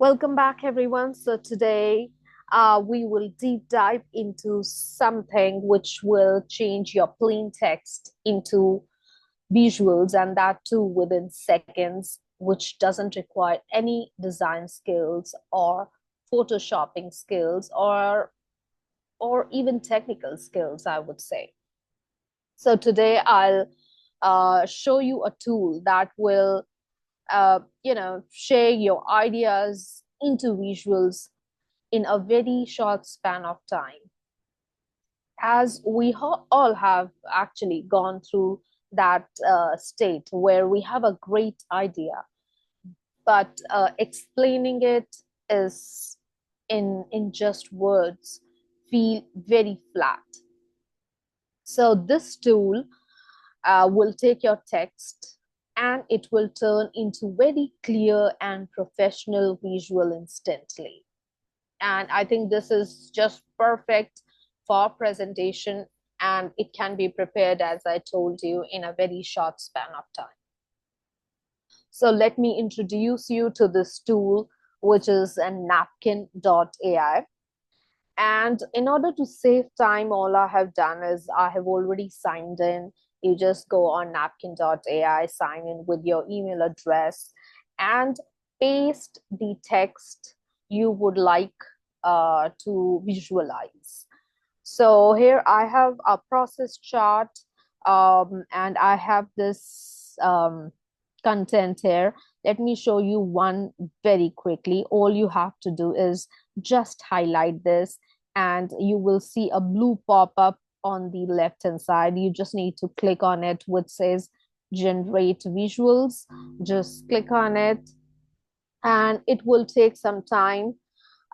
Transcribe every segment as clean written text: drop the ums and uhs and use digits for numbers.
Welcome back, everyone. So today we will deep dive into something which will change your plain text into visuals, and that too within seconds, which doesn't require any design skills or photoshopping skills or even technical skills, I would say. So today I'll show you a tool that will share your ideas into visuals in a very short span of time. As we all have actually gone through that state where we have a great idea, but explaining it is in just words feel very flat. So this tool will take your text and it will turn into very clear and professional visual instantly. And I think this is just perfect for presentation, and it can be prepared, as I told you, in a very short span of time. So let me introduce you to this tool, which is a Napkin.ai. And in order to save time, all I have done is I have already signed in. You just go on Napkin.ai, sign in with your email address, and paste the text you would like to visualize. So here I have a process chart, and I have this content here. Let me show you one very quickly. All you have to do is just highlight this, and you will see a blue pop-up on the left hand side. You just need to click on it, which says generate visuals. Just click on it, and it will take some time.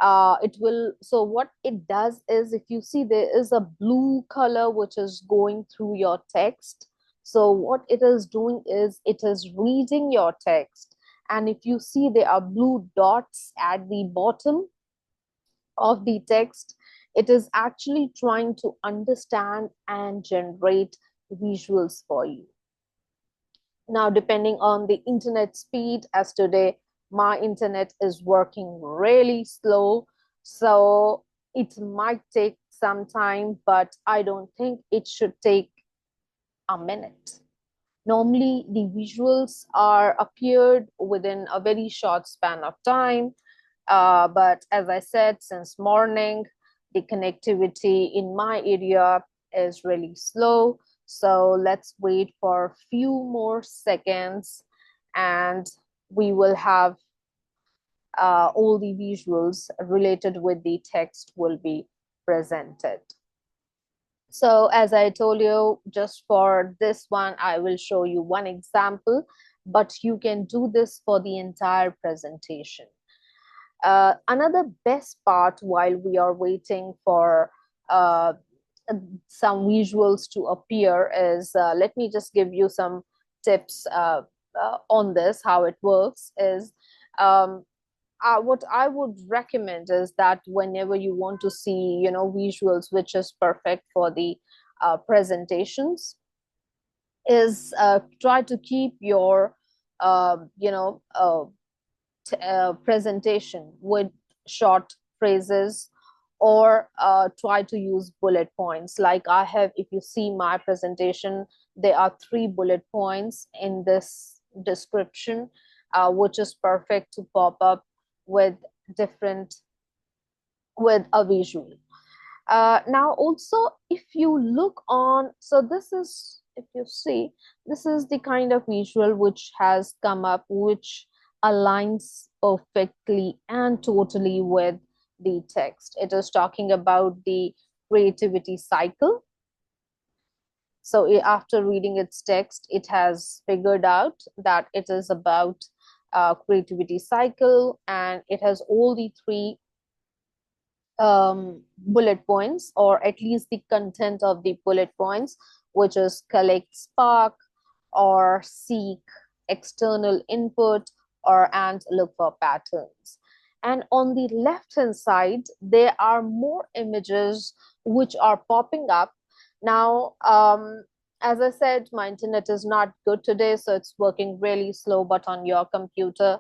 It will, so what it does is, if you see, there is a blue color which is going through your text. So what it is doing is it is reading your text, and if you see, there are blue dots at the bottom of the text. It is actually trying to understand and generate visuals for you. Now, depending on the internet speed, as today my internet is working really slow, so it might take some time, but I don't think it should take a minute. Normally the visuals are appeared within a very short span of time, but as I said, since morning the connectivity in my area is really slow. So let's wait for a few more seconds, and we will have all the visuals related with the text will be presented. So as I told you, just for this one, I will show you one example, but you can do this for the entire presentation. Another best part while we are waiting for some visuals to appear is, let me just give you some tips on this. How it works is, what I would recommend is that whenever you want to see, visuals which is perfect for the presentations, is try to keep your, uh, you know, uh, presentation with short phrases, or try to use bullet points. Like I have, if you see my presentation, there are 3 bullet points in this description, which is perfect to pop up with different, with a visual. Now also, if you look on, so this is, if you see, this is the kind of visual which has come up, which aligns perfectly and totally with the text. It is talking about the creativity cycle. So after reading its text, it has figured out that it is about creativity cycle, and it has all the 3 bullet points, or at least the content of the bullet points, which is collect spark, or seek external input, or and look for patterns. And on the left hand side, there are more images which are popping up. Now, as I said, my internet is not good today, so it's working really slow, but on your computer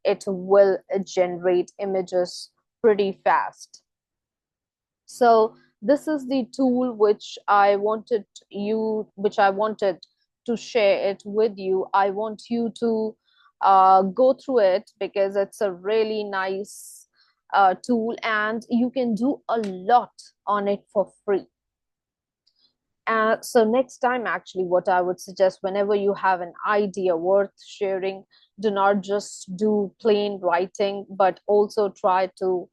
it will generate images pretty fast. So this is the tool which I wanted to share it with you. I want you to go through it because it's a really nice tool and you can do a lot on it for free. So next time, actually, what I would suggest, whenever you have an idea worth sharing, do not just do plain writing, but also try to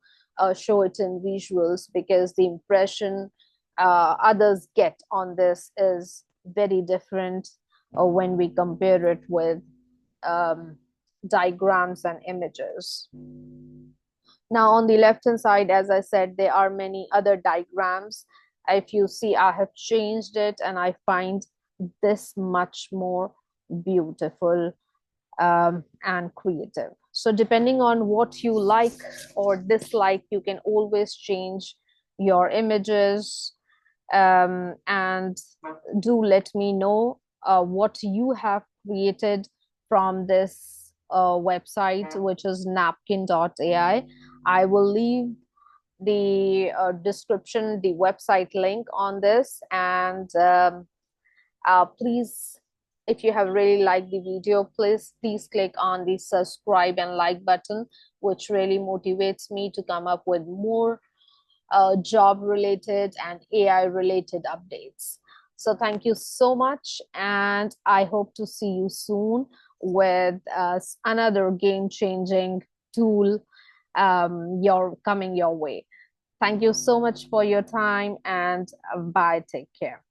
show it in visuals, because the impression others get on this is very different when we compare it with um, diagrams and images. Now, on the left hand side, as I said, there are many other diagrams. If you see, I have changed it and I find this much more beautiful and creative. So depending on what you like or dislike, you can always change your images, and do let me know what you have created from this website, which is Napkin.ai. I will leave the description, the website link on this. And please, if you have really liked the video, please click on the subscribe and like button, which really motivates me to come up with more job related and AI related updates. So thank you so much, and I hope to see you soon with another game changing tool coming your way. Thank you so much for your time, and bye. Take care.